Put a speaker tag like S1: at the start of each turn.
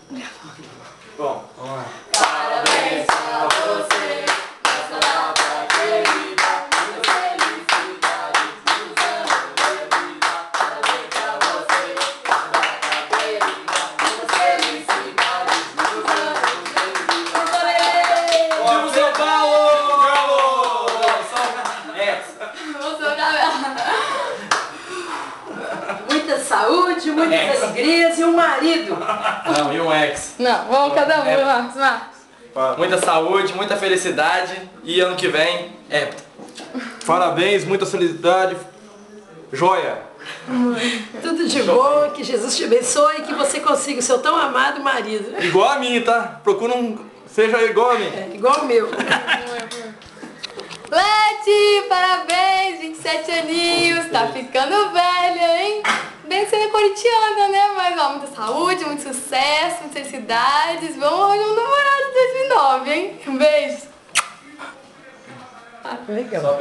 S1: Bom, vamos lá.
S2: Parabéns pra você, nessa data querida, muita felicidade, muitos anos de vida. Parabéns pra você, nessa data querida, muita felicidade, muitos anos de vida.
S1: Viva São Paulo!
S3: Muita saúde, muitas alegrias e um marido.
S1: Não, e um ex.
S2: Não, vamos cada um, Marcos.
S1: Muita saúde, muita felicidade e ano que vem é.
S4: Parabéns, muita felicidade. Joia!
S3: Tudo de bom, que Jesus te abençoe e que você consiga o seu tão amado marido.
S4: Igual a mim, tá? Procura seja igual a mim.
S3: É, igual o meu.
S2: Leti, parabéns, 27 aninhos, tá ficando velha, hein? Bem que você é corintiana, né? Mas ó, muita saúde, muito sucesso, muitas felicidades. Vamos arranjar um namorado em 2009, hein? Um beijo.
S3: Legal.